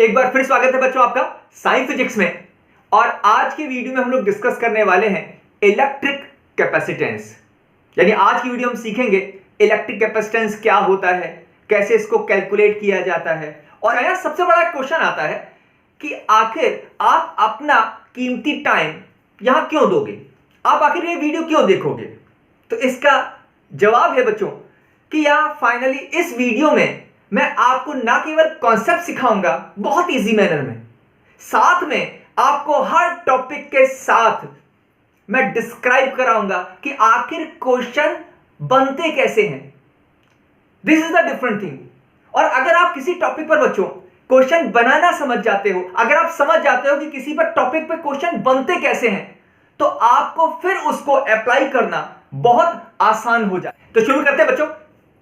एक बार फिर स्वागत है बच्चों आपका साइंस फिजिक्स में। और आज की वीडियो में हम लोग डिस्कस करने वाले हैं इलेक्ट्रिक कैपेसिटेंस। यानी आज की वीडियो हम सीखेंगे इलेक्ट्रिक कैपेसिटेंस क्या होता है, कैसे इसको कैलकुलेट किया जाता है। और यहाँ सबसे बड़ा क्वेश्चन आता है कि आखिर आप अपना कीमती टाइम यहां क्यों दोगे, आप आखिर ये वीडियो क्यों देखोगे। तो इसका जवाब है बच्चों कि यहां फाइनली इस वीडियो में मैं आपको ना केवल कॉन्सेप्ट सिखाऊंगा बहुत इजी मैनर में, साथ में आपको हर टॉपिक के साथ मैं डिस्क्राइब कराऊंगा कि आखिर क्वेश्चन बनते कैसे हैं। This is the different thing. और अगर आप किसी टॉपिक पर बच्चों क्वेश्चन बनाना समझ जाते हो, अगर आप समझ जाते हो कि किसी पर टॉपिक पर क्वेश्चन बनते कैसे हैं, तो आपको फिर उसको अप्लाई करना बहुत आसान हो जाए। तो शुरू करते हैं बच्चों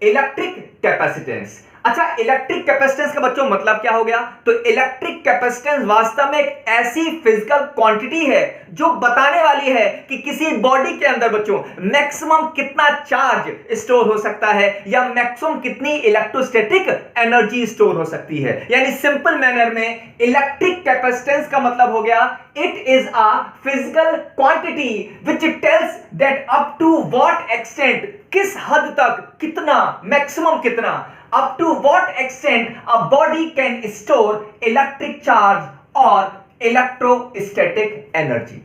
इलेक्ट्रिक कैपेसिटेंस। अच्छा, इलेक्ट्रिक कैपेसिटेंस का बच्चों मतलब क्या हो गया? तो इलेक्ट्रिक कैपेसिटेंस वास्तव में एक ऐसी फिजिकल क्वांटिटी है जो बताने वाली है कि किसी बॉडी के अंदर बच्चों मैक्सिमम कितना चार्ज स्टोर हो सकता है या मैक्सिमम कितनी इलेक्ट्रोस्टैटिक एनर्जी स्टोर हो सकती है। यानी सिंपल मैनर में इलेक्ट्रिक कैपेसिटेंस का मतलब हो गया it is a physical quantity which tells that up to what extent, किस हद तक, कितना, मैक्सिमम कितना, up to what extent a body can store electric charge or electrostatic energy।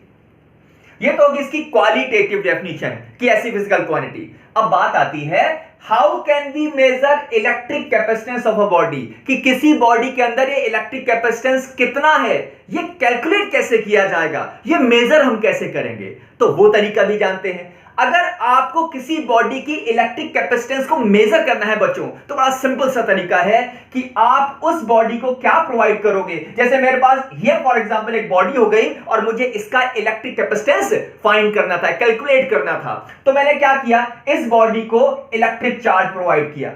ये तो होगी इसकी क्वालिटेटिव डेफिनेशन कि ऐसी फिजिकल क्वांटिटी। अब बात आती है how can we measure electric capacitance of a body, कि किसी बॉडी के अंदर ये इलेक्ट्रिक कैपेसिटेंस कितना है, ये कैलकुलेट कैसे किया जाएगा, ये मेजर हम कैसे करेंगे। तो वो तरीका भी जानते हैं। अगर आपको किसी बॉडी की इलेक्ट्रिक कैपेसिटेंस को मेजर करना है बच्चों, तो बड़ा सिंपल सा तरीका है कि आप उस बॉडी को क्या प्रोवाइड करोगे। जैसे मेरे पास ये फॉर एग्जांपल एक बॉडी हो गई और मुझे इसका इलेक्ट्रिक कैपेसिटेंस फाइंड करना था, कैलकुलेट करना था। तो मैंने क्या किया, इस बॉडी को इलेक्ट्रिक चार्ज प्रोवाइड किया।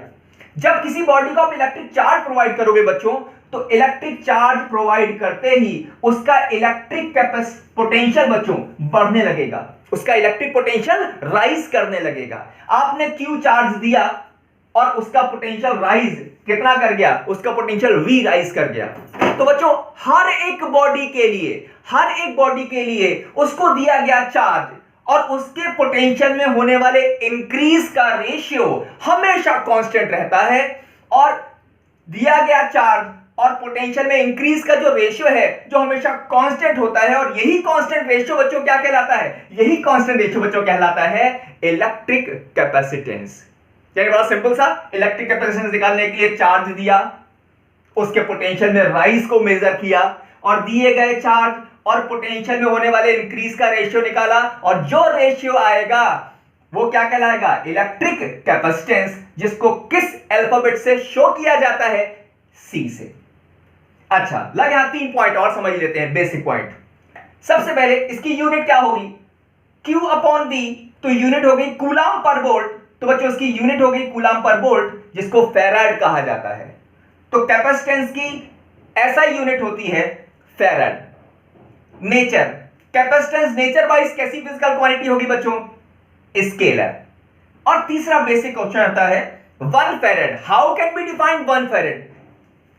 जब किसी बॉडी को आप इलेक्ट्रिक चार्ज प्रोवाइड करोगे बच्चों, तो इलेक्ट्रिक चार्ज प्रोवाइड करते ही उसका इलेक्ट्रिक पोटेंशियल बच्चों बढ़ने लगेगा, उसका इलेक्ट्रिक पोटेंशियल राइज करने लगेगा। आपने क्यू चार्ज दिया और उसका पोटेंशियल राइज कितना कर गया, उसका पोटेंशियल वी राइज कर गया। तो बच्चों हर एक बॉडी के लिए उसको दिया गया चार्ज और उसके पोटेंशियल में होने वाले इंक्रीज का रेशियो हमेशा कांस्टेंट रहता है, और दिया गया चार्ज और पोटेंशियल में इंक्रीज का जो रेशियो है जो हमेशा कांस्टेंट होता है। और यही कांस्टेंट रेशियो बच्चों क्या कहलाता है, यही कांस्टेंट रेशियो बच्चों कहलाता है इलेक्ट्रिक कैपेसिटेंस। यानी बड़ा सिंपल सा, इलेक्ट्रिक कैपेसिटेंस निकालने के लिए चार्ज दिया, उसके पोटेंशियल में राइज को मेजर किया और दिए गए चार्ज और पोटेंशियल में होने वाले इंक्रीज का रेशियो निकाला, और जो रेशियो आएगा वो क्या कहलाएगा, इलेक्ट्रिक कैपेसिटेंस, जिसको किस अल्फाबेट से शो किया जाता है, सी से। अच्छा, लग यहां 3 पॉइंट और समझ लेते हैं, बेसिक पॉइंट। सबसे पहले इसकी यूनिट क्या होगी, Q अपॉन V, तो यूनिट हो गई कूलम पर वोल्ट। तो बच्चों इसकी यूनिट हो गई कूलम पर वोल्ट, जिसको फैराड कहा जाता है। तो कैपेसिटेंस की ऐसा यूनिट होती है farad. Nature, capacitance nature wise कैसी फिजिकल क्वांटिटी होगी बच्चों, स्केलर। और तीसरा बेसिक क्वेश्चन आता है 1 farad. How can be define 1 farad,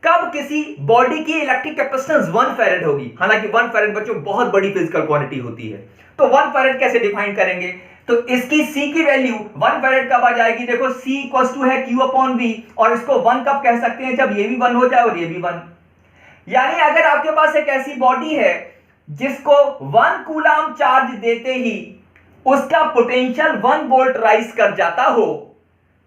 कब किसी बॉडी की इलेक्ट्रिक कैपेसिटेंस 1 फैराड होगी। हालांकि 1 फैराड बच्चों बहुत बड़ी फिजिकल क्वांटिटी होती है, तो 1 फैराड कैसे डिफाइन करेंगे। तो इसकी C की वैल्यू 1 फैराड कब आ जाएगी, देखो C इक्वल्स टू है Q अपॉन V, और इसको 1 कब कह सकते हैं, जब ये भी 1 हो जाए और ये भी 1। यानी अगर आपके पास एक ऐसी बॉडी है जिसको 1 कूलम चार्ज देते ही उसका पोटेंशियल 1 वोल्ट राइज कर जाता हो,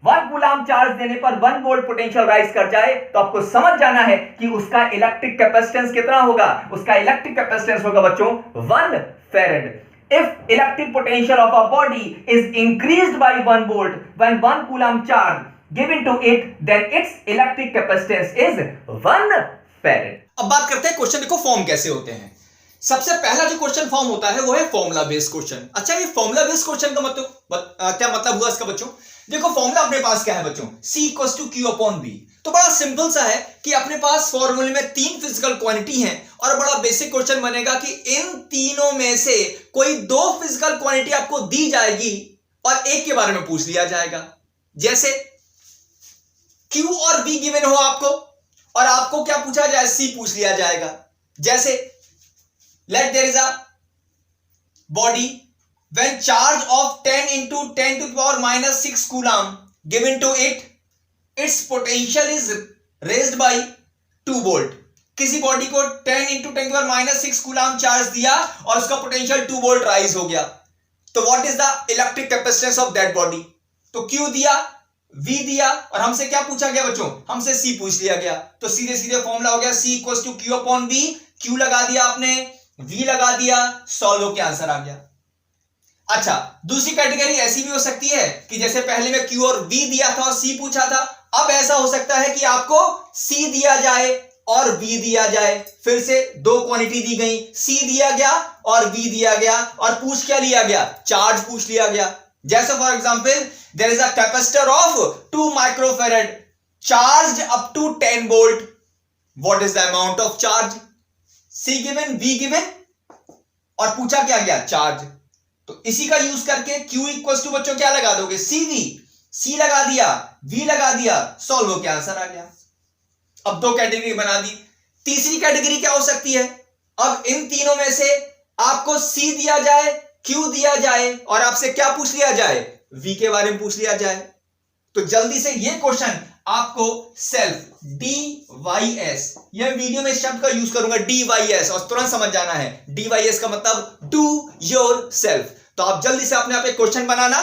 1 कूलम चार्ज देने पर 1 वोल्ट पोटेंशियल राइज कर जाए, तो आपको समझ जाना है कि उसका इलेक्ट्रिक कैपेसिटेंस कितना होगा। उसका इलेक्ट्रिक कैपेसिटेंस होगा बच्चों 1 farad. If electric potential of a body is increased by 1 volt when 1 coulomb charge given to it, then its electric capacitance is 1 farad. अब बात करते हैं क्वेश्चन देखो फॉर्म कैसे होते हैं। सबसे पहला जो क्वेश्चन फॉर्म होता है वो है फॉर्मूला बेस्ड क्वेश्चन। अच्छा, ये फॉर्मूला बेस्ड क्वेश्चन का मतलब क्या मतलब हुआ इसका बच्चों, देखो फॉर्मूला अपने पास क्या है बच्चों, C equals to Q upon V। तो बड़ा सिंपल सा है कि अपने पास फॉर्मूले में 3 फिजिकल क्वांटिटी हैं, और बड़ा बेसिक क्वेश्चन बनेगा कि इन तीनों में से कोई 2 फिजिकल क्वांटिटी आपको दी जाएगी और एक के बारे में पूछ लिया जाएगा। जैसे Q और V गिवन हो आपको, और आपको क्या पूछा जाए, सी पूछ लिया जाएगा। जैसे let there is a body when charge of 10 into 10 to the power minus 6 coulomb given to it, its potential is raised by 2 volt। किसी बॉडी को 10 into 10 to the power minus 6 coulomb charge दिया और उसका potential 2 volt rise हो गया, तो what is the electric capacitance of that body? तो Q दिया, V दिया, और हमसे क्या पूछा गया बच्चों, हमसे C पूछ लिया गया। तो सीधे सीधे फॉर्मूला हो गया C equals to Q upon V। Q लगा दिया आपने, V लगा दिया, सॉल्व होकर आंसर आ गया। अच्छा, दूसरी कैटेगरी ऐसी भी हो सकती है कि जैसे पहले में Q और V दिया था और C पूछा था, अब ऐसा हो सकता है कि आपको C दिया जाए और V दिया जाए। फिर से दो क्वांटिटी दी गई, C दिया गया और V दिया गया, और पूछ क्या लिया गया, चार्ज पूछ लिया गया। जैसे for example there is a capacitor of 2 microfarad charged up to 10 volt, what is the amount of charge? C given, V given, और पूछा क्या गया, चार्ज। तो इसी का यूज करके Q इक्वल्स टू बच्चों क्या लगा दोगे, CV। C लगा दिया, V लगा दिया, सॉल्व हो गया, आंसर आ गया। अब दो कैटेगरी बना दी। तीसरी कैटेगरी क्या हो सकती है, अब इन तीनों में से आपको C दिया जाए, Q दिया जाए, और आपसे क्या पूछ लिया जाए, V के बारे में पूछ लिया जाए। तो जल्दी से ये क्वेश्चन आपको सेल्फ DYS, यह वीडियो में इस शब्द का यूज करूंगा DYS, और तुरंत समझ जाना है DYS का मतलब डू योर सेल्फ। तो आप जल्दी से अपने आप एक क्वेश्चन बनाना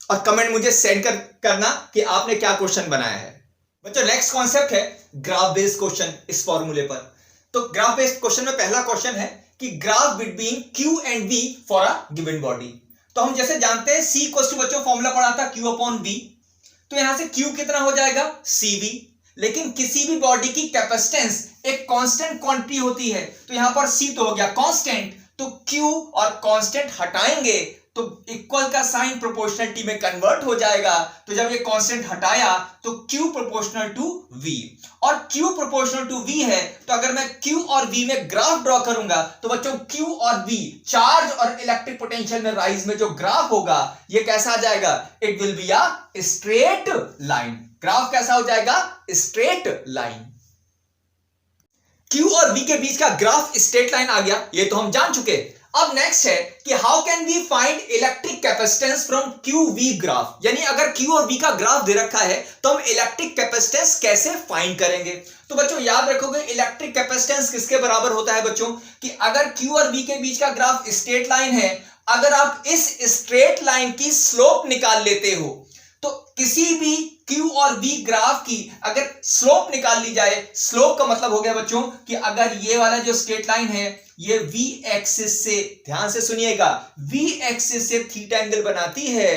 और कमेंट मुझे सेंड करना कि आपने क्या क्वेश्चन बनाया है। बच्चों नेक्स्ट कॉन्सेप्ट है ग्राफ बेस्ड क्वेश्चन इस फॉर्मूले पर। तो ग्राफ बेस्ड क्वेश्चन में पहला क्वेश्चन है कि graph between Q and V for a given body. तो हम जैसे जानते हैं C इक्वल्स टू बच्चों फॉर्मूला पढ़ा था Q अपॉन V, तो यहां से Q कितना हो जाएगा, CV। लेकिन किसी भी बॉडी की कैपेसिटेंस एक कांस्टेंट क्वांटिटी होती है, तो यहां पर C तो हो गया कांस्टेंट, तो Q और कांस्टेंट हटाएंगे तो इक्वल का साइन प्रोपोर्शनलिटी में कन्वर्ट हो जाएगा। तो जब ये कांस्टेंट हटाया तो Q प्रोपोर्शनल टू V, और Q प्रोपोर्शनल टू V है, तो अगर मैं Q और V में ग्राफ ड्रॉ करूंगा तो बच्चों Q और V चार्ज और इलेक्ट्रिक पोटेंशियल में राइज में जो ग्राफ होगा ये कैसा आ जाएगा, it will be a straight line. Graph कैसा हो जाएगा, स्ट्रेट लाइन। Q और V के बीच का ग्राफ स्ट्रेट लाइन आ गया, ये तो हम जान चुके। अब नेक्स्ट है कि how can we find electric capacitance from QV graph, यानी अगर Q और V का ग्राफ दे रखा है तो हम इलेक्ट्रिक कैपेसिटेंस कैसे फाइंड करेंगे। तो बच्चों याद रखोगे इलेक्ट्रिक कैपेसिटेंस किसके बराबर होता है बच्चों, कि अगर Q और V के बीच का ग्राफ स्ट्रेट लाइन है, अगर आप इस स्ट्रेट लाइन की स्लोप निकाल लेते हो, तो किसी भी Q और V ग्राफ की अगर स्लोप निकाल ली जाए, स्लोप का मतलब हो गया बच्चों कि अगर ये वाला जो स्ट्रेट लाइन है ये V एक्सिस से, ध्यान से सुनिएगा, V एक्सिस से थीटा एंगल बनाती है,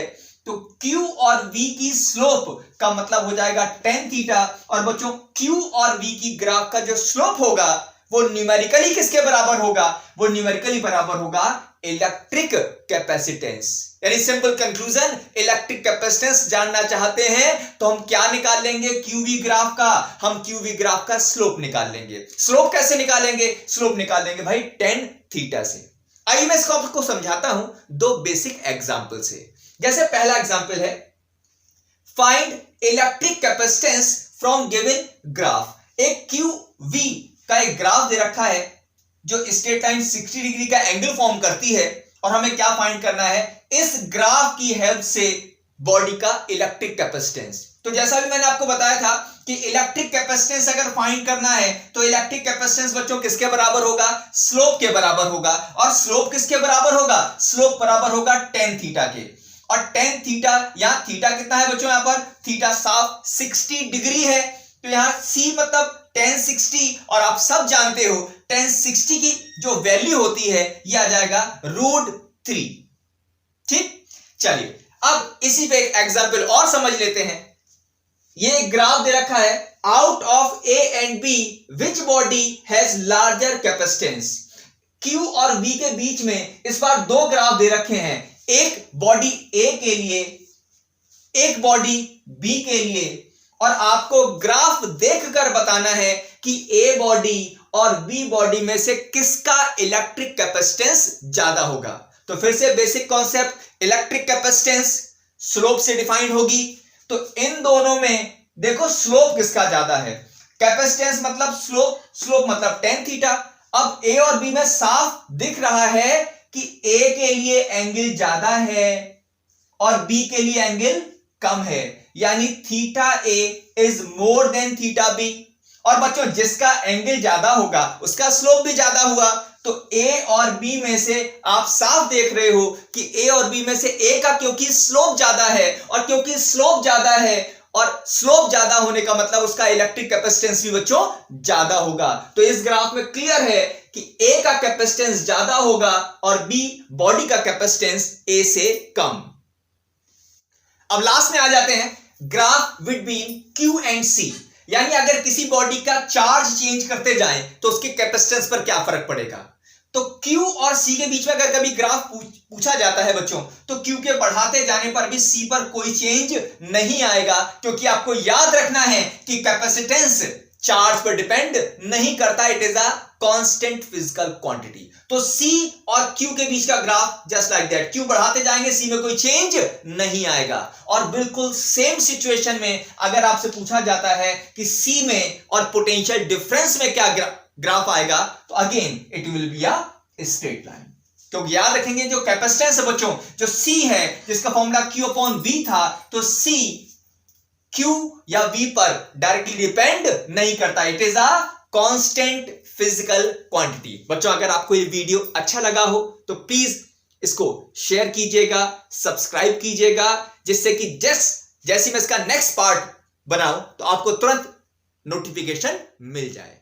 तो Q और V की स्लोप का मतलब हो जाएगा tan थीटा। और बच्चों Q और V की ग्राफ का जो स्लोप होगा वो न्यूमेरिकली किसके बराबर होगा, वो न्यूमेरिकली बराबर होगा इलेक्ट्रिक कैपेसिटेंस। यानी सिंपल कंक्लूजन, इलेक्ट्रिक कैपेसिटेंस जानना चाहते हैं तो हम क्या निकाल लेंगे, QV ग्राफ का, हम QV ग्राफ का स्लोप निकाल लेंगे। स्लोप कैसे निकालेंगे, स्लोप निकाल लेंगे भाई tan थीटा से। आइए मैं इसको आपको समझाता हूं दो बेसिक एग्जांपल से। जैसे पहला एग्जांपल है find electric capacitance from given graph. एक QV का एक ग्राफ दे रखा है जो स्ट्रेट लाइन 60 डिग्री का एंगल फॉर्म करती है, और हमें क्या फाइंड करना है, इस ग्राफ की हेल्प से बॉडी का इलेक्ट्रिक कैपेसिटेंस। तो जैसा भी मैंने आपको बताया था कि इलेक्ट्रिक कैपेसिटेंस अगर फाइंड करना है तो इलेक्ट्रिक कैपेसिटेंस बच्चों किसके बराबर होगा, स्लोप के बराबर होगा। और स्लोप किसके बराबर होगा, स्लोप बराबर होगा tan थीटा के। और tan थीटा, यहां थीटा कितना है बच्चों, यहां पर थीटा साफ 60 डिग्री है, तो यहां C मतलब tan 60, और आप सब जानते हो tan 60 की जो वैल्यू होती है ये आ जाएगा √3। ठीक, चलिए अब इसी पे एक एग्जांपल और समझ लेते हैं। ये एक ग्राफ दे रखा है, out of A and B which body has larger capacitance. Q और V के बीच में इस बार दो ग्राफ दे रखे हैं, एक बॉडी A के लिए, एक बॉडी B के लिए, और आपको ग्राफ देखकर बताना है कि A बॉडी और B बॉडी में से किसका इलेक्ट्रिक कैपेसिटेंस ज्यादा होगा। तो फिर से basic concept, electric capacitance slope से डिफाइंड होगी। तो इन दोनों में देखो स्लोप किसका ज्यादा है, कैपेसिटेंस मतलब स्लोप, स्लोप मतलब tan थीटा। अब ए और बी में साफ दिख रहा है कि ए के लिए एंगल ज्यादा है और बी के लिए एंगल कम है, यानी theta a is more than theta b. और बच्चों जिसका एंगल ज्यादा होगा उसका स्लोप भी ज्यादा हुआ, तो ए और बी में से आप साफ देख रहे हो कि ए और बी में से ए का क्योंकि स्लोप ज्यादा है, और क्योंकि स्लोप ज्यादा है और स्लोप ज्यादा होने का मतलब उसका इलेक्ट्रिक कैपेसिटेंस भी बच्चों ज्यादा होगा। तो इस ग्राफ में क्लियर है कि ए का कैपेसिटेंस ज्यादा होगा और बी बॉडी का कैपेसिटेंस ए से कम। अब लास्ट में आ जाते हैं graph between Q and C, यानी अगर किसी बॉडी का चार्ज चेंज करते जाएं तो उसके कैपेसिटेंस पर क्या फर्क पड़ेगा। तो Q और C के बीच में अगर कभी ग्राफ पूछा जाता है बच्चों, तो Q के बढ़ाते जाने पर भी C पर कोई चेंज नहीं आएगा, क्योंकि आपको याद रखना है कि कैपेसिटेंस चार्ज पर डिपेंड नहीं करता, it is a constant physical quantity. तो C और Q के बीच का graph just like that, Q बढ़ाते जाएंगे C में कोई चेंज नहीं आएगा। और बिल्कुल सेम सिचुएशन में अगर आपसे पूछा जाता है कि C में और पोटेंशियल डिफरेंस में क्या ग्राफ आएगा, तो again it will be a straight line. क्योंकि याद रखेंगे जो कैपेसिटेंस है बच्चों, जो C है जिसका फॉर्मूला Q/V था, तो C Q या V पर डायरेक्टली डिपेंड नहीं करता, it is a constant physical quantity. बच्चों अगर आपको ये वीडियो अच्छा लगा हो तो प्लीज इसको शेयर कीजिएगा, सब्सक्राइब कीजिएगा, जिससे कि जैसे मैं इसका नेक्स्ट पार्ट बनाऊं तो आपको तुरंत नोटिफिकेशन मिल जाए।